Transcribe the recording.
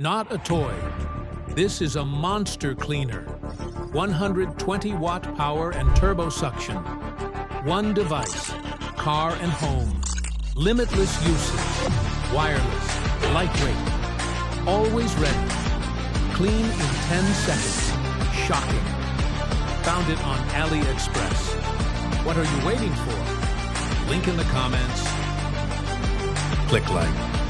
Not a toy. This is a monster cleaner. 120-watt power and turbo suction. One device, car and home. Limitless usage. Wireless, lightweight. Always ready. Clean in 10 seconds. Shocking. Found it on AliExpress. What are you waiting for? Link in the comments. Click like.